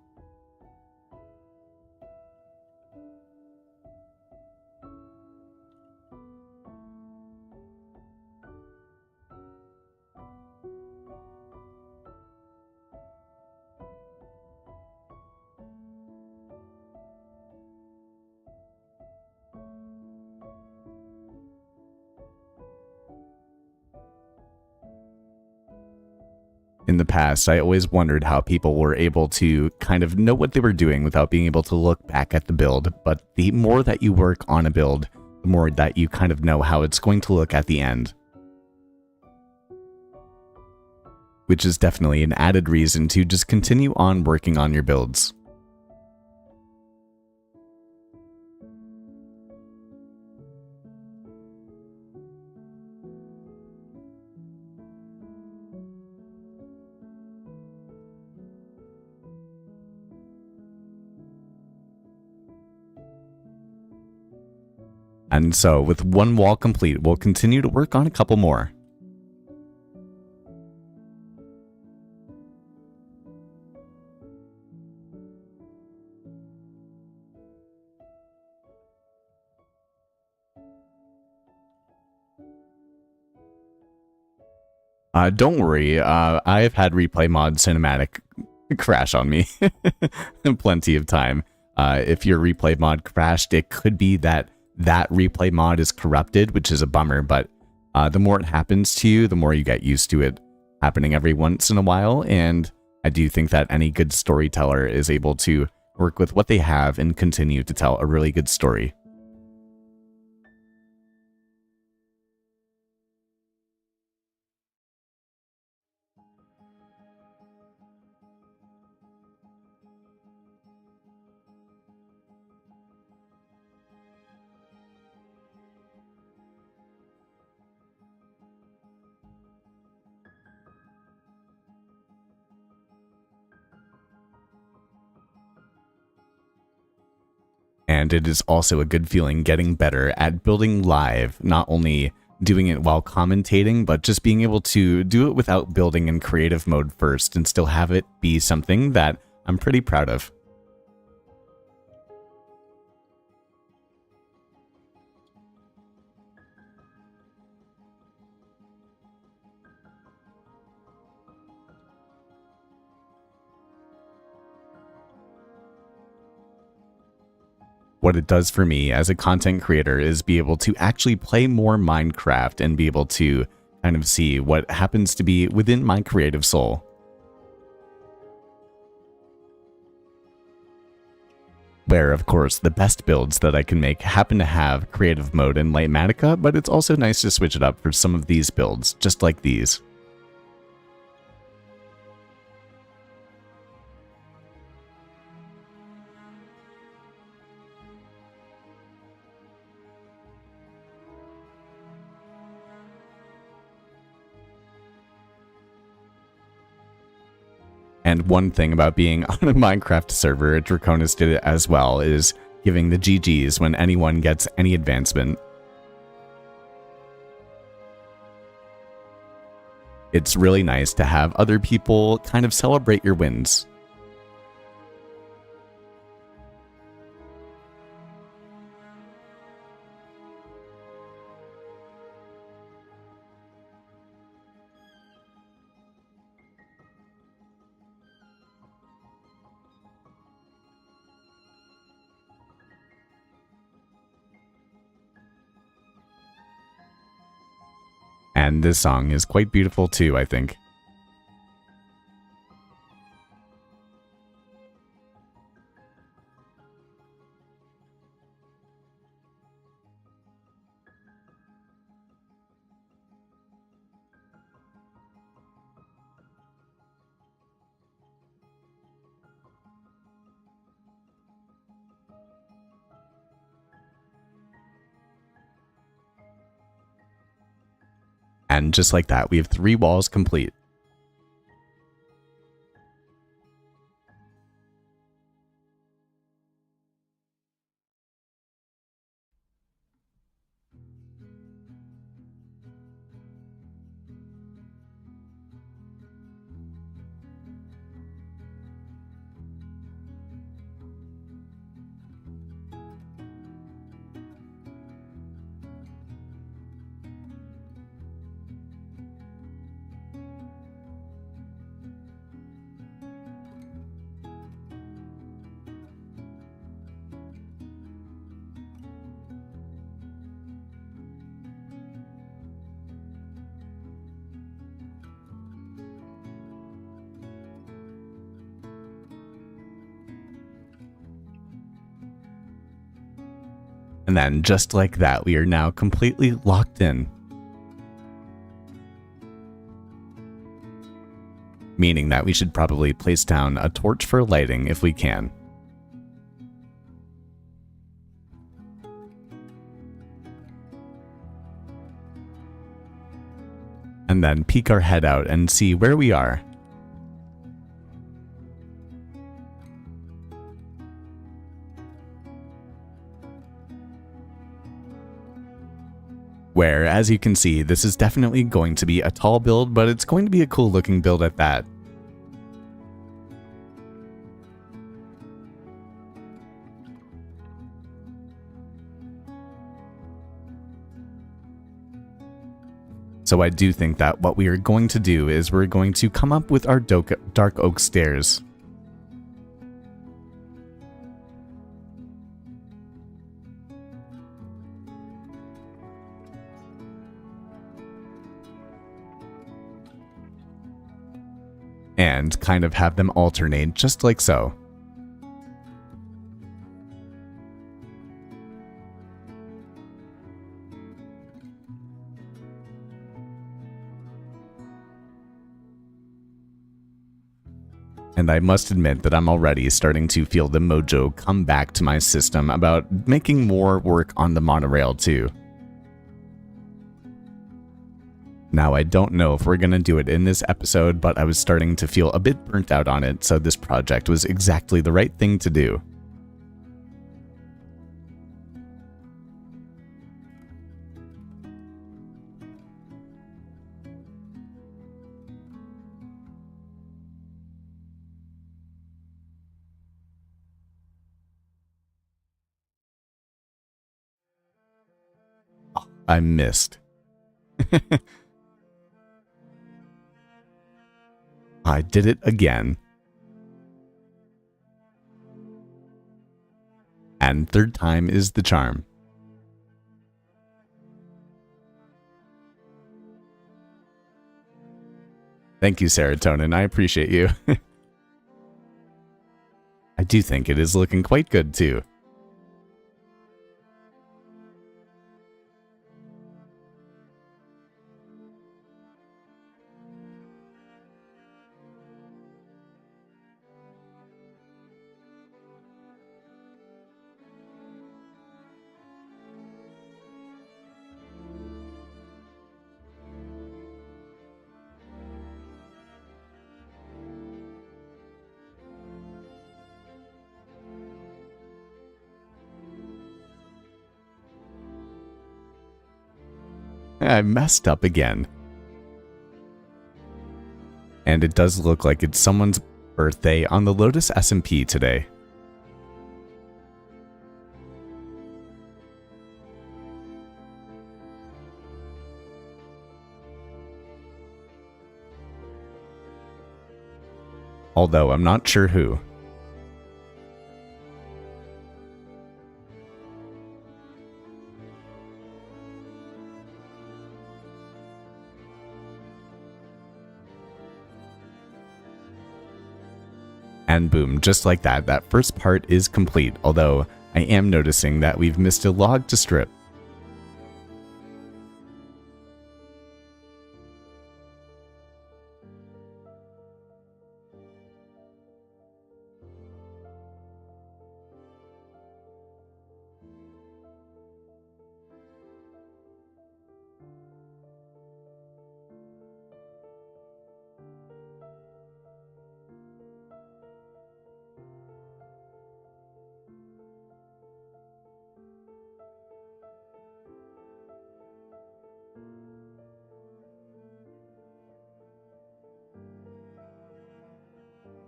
[SPEAKER 1] In the past, I always wondered how people were able to kind of know what they were doing without being able to look back at the build, but the more that you work on a build, the more that you kind of know how it's going to look at the end. Which is definitely an added reason to just continue on working on your builds. And so, with one wall complete, we'll continue to work on a couple more. Don't worry, I've had replay mod cinematic crash on me plenty of time. If your replay mod crashed, it could be that replay mod is corrupted, which is a bummer, but the more it happens to you, the more you get used to it happening every once in a while, and I do think that any good storyteller is able to work with what they have and continue to tell a really good story. And it is also a good feeling getting better at building live, not only doing it while commentating, but just being able to do it without building in creative mode first and still have it be something that I'm pretty proud of. what it does for me as a content creator is be able to actually play more Minecraft and be able to kind of see what happens to be within my creative soul. Where, of course, the best builds that I can make happen to have creative mode in Lightmatica, but it's also nice to switch it up for some of these builds, just like these. And one thing about being on a Minecraft server, Draconis did it as well, is giving the GGs when anyone gets any advancement. It's really nice to have other people kind of celebrate your wins. And this song is quite beautiful too, I think. And just like that, we have 3 walls complete. And then, just like that, we are now completely locked in. Meaning that we should probably place down a torch for lighting if we can. And then peek our head out and see where we are. Where, as you can see, this is definitely going to be a tall build, but it's going to be a cool looking build at that. So I do think that what we are going to do is we're going to come up with our dark oak stairs. And kind of have them alternate just like so. And I must admit that I'm already starting to feel the mojo come back to my system about making more work on the monorail too. Now, I don't know if we're going to do it in this episode, but I was starting to feel a bit burnt out on it, so this project was exactly the right thing to do. Oh, I missed. I did it again. And third time is the charm. Thank you, Serotonin. I appreciate you. I do think it is looking quite good, too. I messed up again. And it does look like it's someone's birthday on the Lotus SMP today. Although I'm not sure who. And boom, just like that, that first part is complete, although I am noticing that we've missed a log to strip.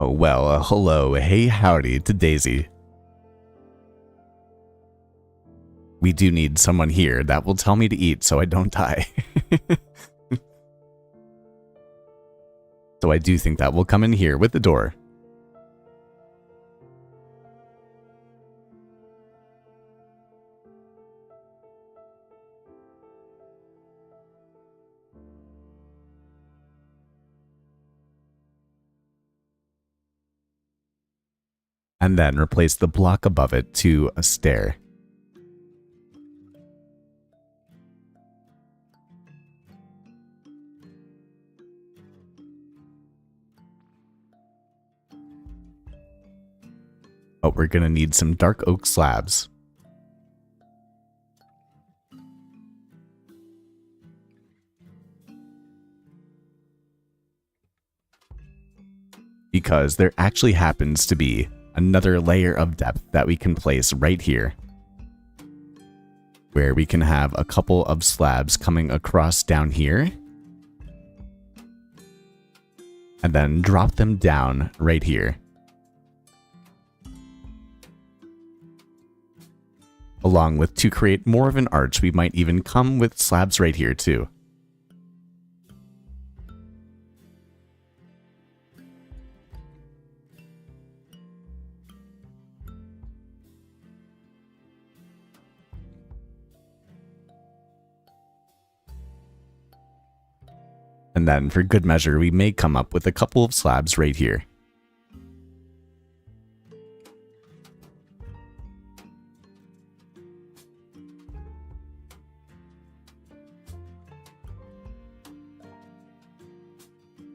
[SPEAKER 1] Oh well, hello, hey howdy to Daisy. We do need someone here that will tell me to eat so I don't die. So I do think that will come in here with the door. And then replace the block above it to a stair. But we're gonna need some dark oak slabs. Because there actually happens to be another layer of depth that we can place right here, where we can have a couple of slabs coming across down here, and then drop them down right here. Along with, to create more of an arch, we might even come with slabs right here too. And then, for good measure, we may come up with a couple of slabs right here.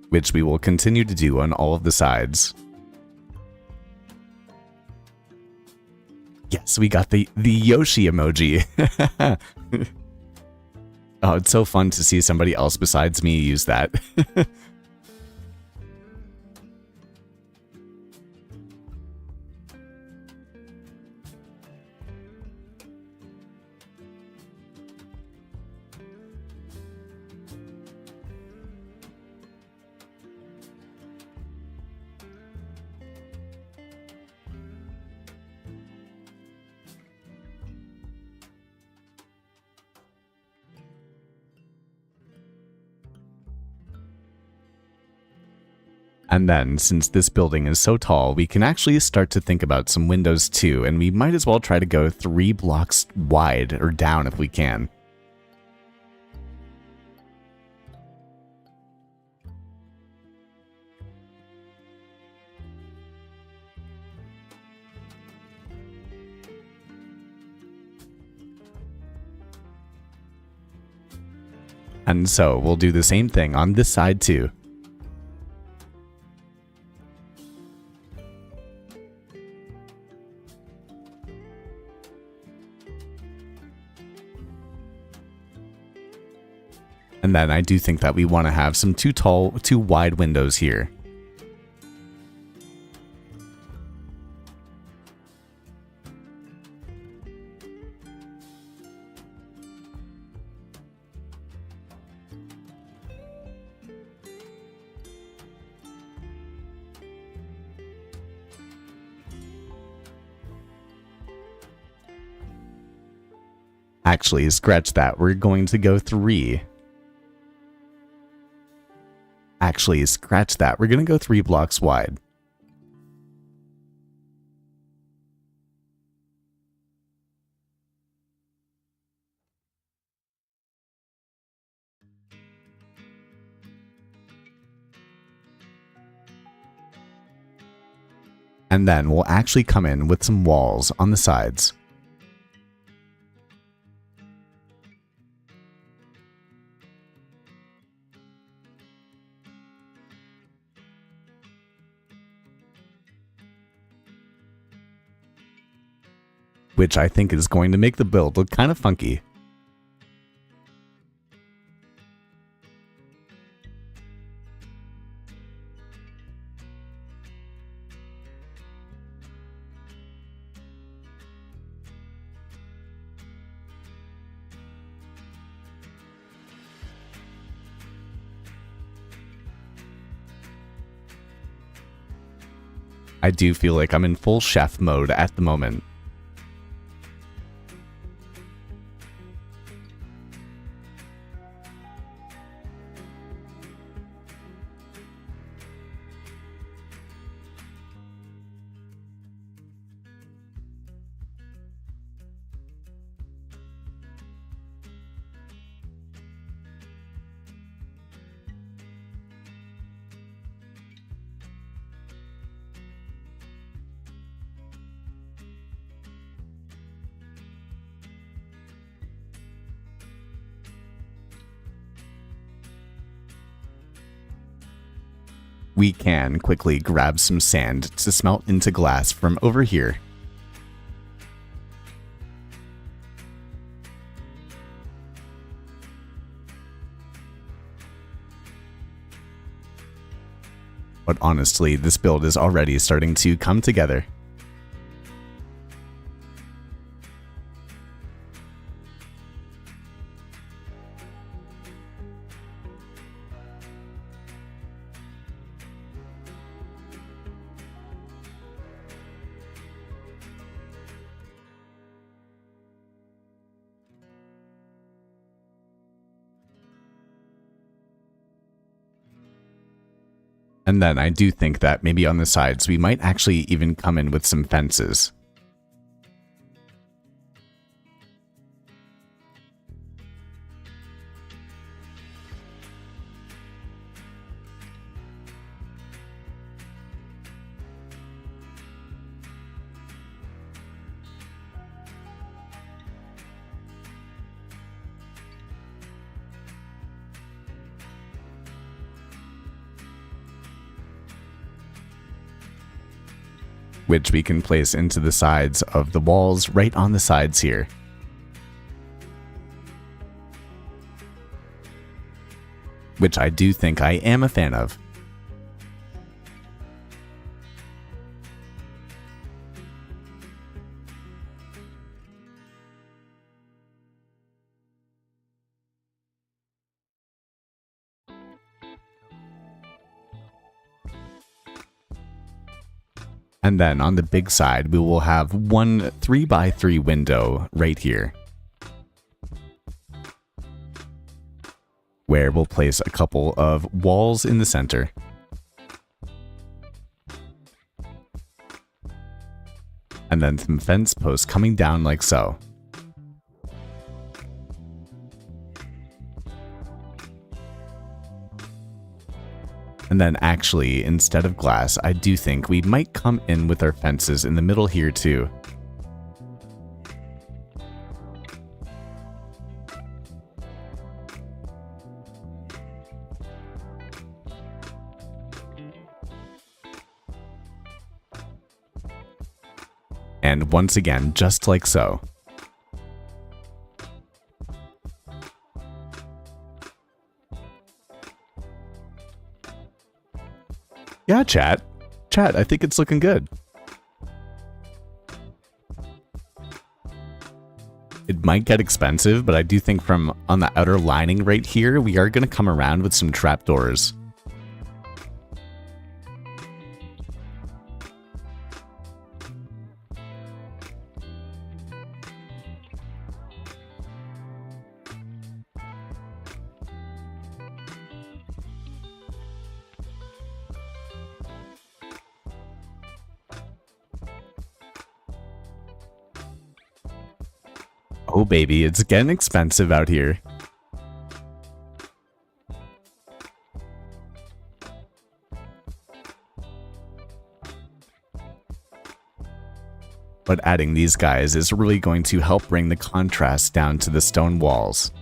[SPEAKER 1] Which we will continue to do on all of the sides. Yes, we got the Yoshi emoji. Oh, it's so fun to see somebody else besides me use that. And then, since this building is so tall, we can actually start to think about some windows too, and we might as well try to go 3 blocks wide or down if we can. And so we'll do the same thing on this side too. And then I do think that we want to have some two wide windows here. Actually, scratch that. We're going to go 3. Actually, scratch that. We're going to go 3 blocks wide. And then we'll actually come in with some walls on the sides. Which I think is going to make the build look kind of funky. I do feel like I'm in full chef mode at the moment. We can quickly grab some sand to smelt into glass from over here. But honestly, this build is already starting to come together. And then I do think that maybe on the sides we might actually even come in with some fences. Which we can place into the sides of the walls right on the sides here. Which I do think I am a fan of. And then on the big side, we will have one 3x3 window right here, where we'll place a couple of walls in the center. And then some fence posts coming down like so. And then actually, instead of glass, I do think we might come in with our fences in the middle here too. And once again, just like so. Yeah, chat. Chat, I think it's looking good. It might get expensive, but I do think from on the outer lining right here, we are going to come around with some trapdoors. Oh baby, it's getting expensive out here. But adding these guys is really going to help bring the contrast down to the stone walls.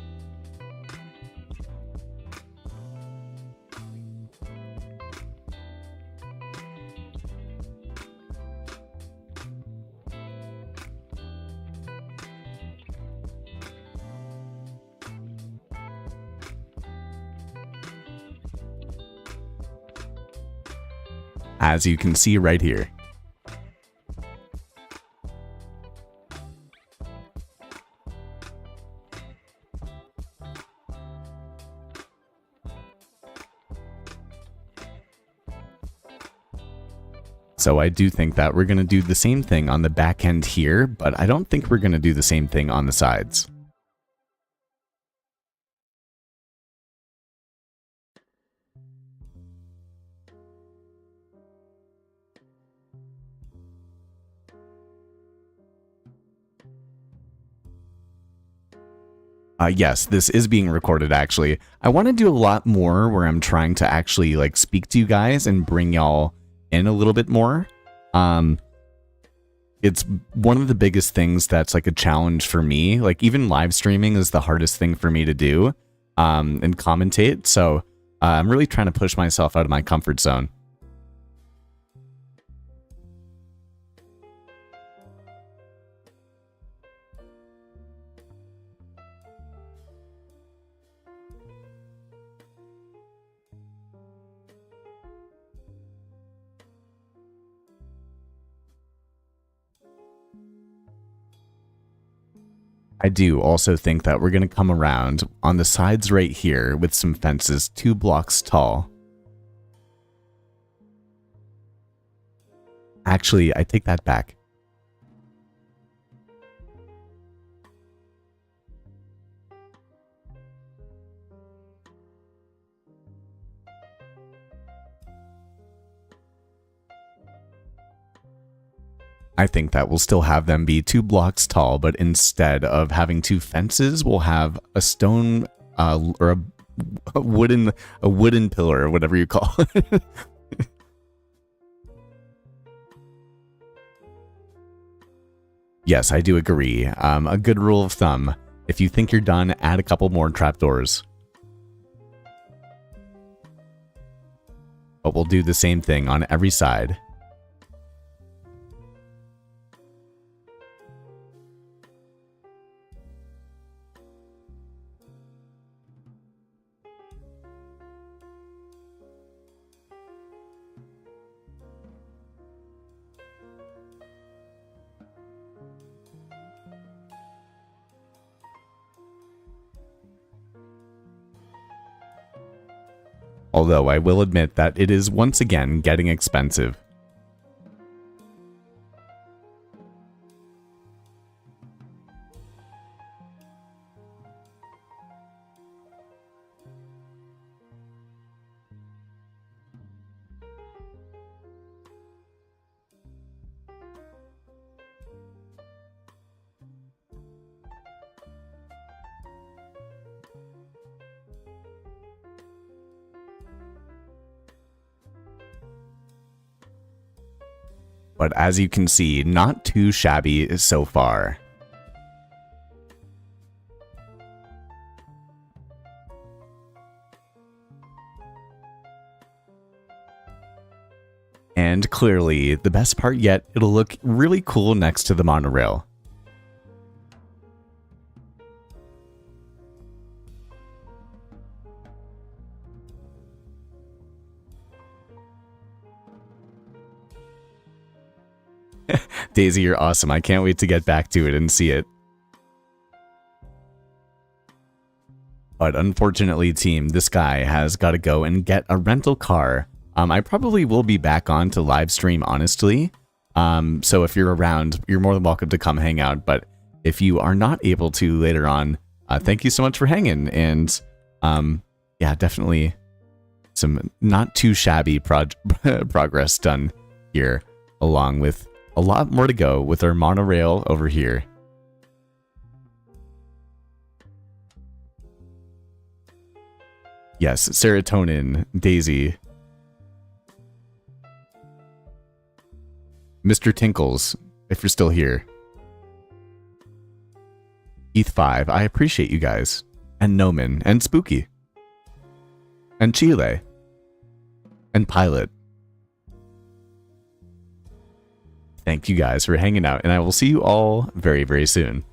[SPEAKER 1] As you can see right here. So I do think that we're going to do the same thing on the back end here, but I don't think we're going to do the same thing on the sides. Yes, this is being recorded actually. I want to do a lot more where I'm trying to actually like speak to you guys and bring y'all in a little bit more. It's one of the biggest things that's like a challenge for me. Like even live streaming is the hardest thing for me to do and commentate. So I'm really trying to push myself out of my comfort zone. I do also think that we're going to come around on the sides right here with some fences 2 blocks tall. Actually, I take that back. I think that we'll still have them be 2 blocks tall, but instead of having 2 fences, we'll have a stone or a wooden pillar or whatever you call it. Yes, I do agree. A good rule of thumb: if you think you're done, add a couple more trapdoors. But we'll do the same thing on every side. Although I will admit that it is once again getting expensive. But as you can see, not too shabby so far. And clearly, the best part yet, it'll look really cool next to the monorail. Daisy, you're awesome. I can't wait to get back to it and see it. But unfortunately, team, this guy has got to go and get a rental car. I probably will be back on to live stream, honestly. So if you're around, you're more than welcome to come hang out. But if you are not able to later on, thank you so much for hanging. And yeah, definitely some not too shabby progress done here, along with a lot more to go with our monorail over here. Yes, serotonin, Daisy. Mr. Tinkles, if you're still here. Heath5, I appreciate you guys. And Noman, and Spooky. And Chile. And Pilot. Thank you guys for hanging out, and I will see you all very, very soon.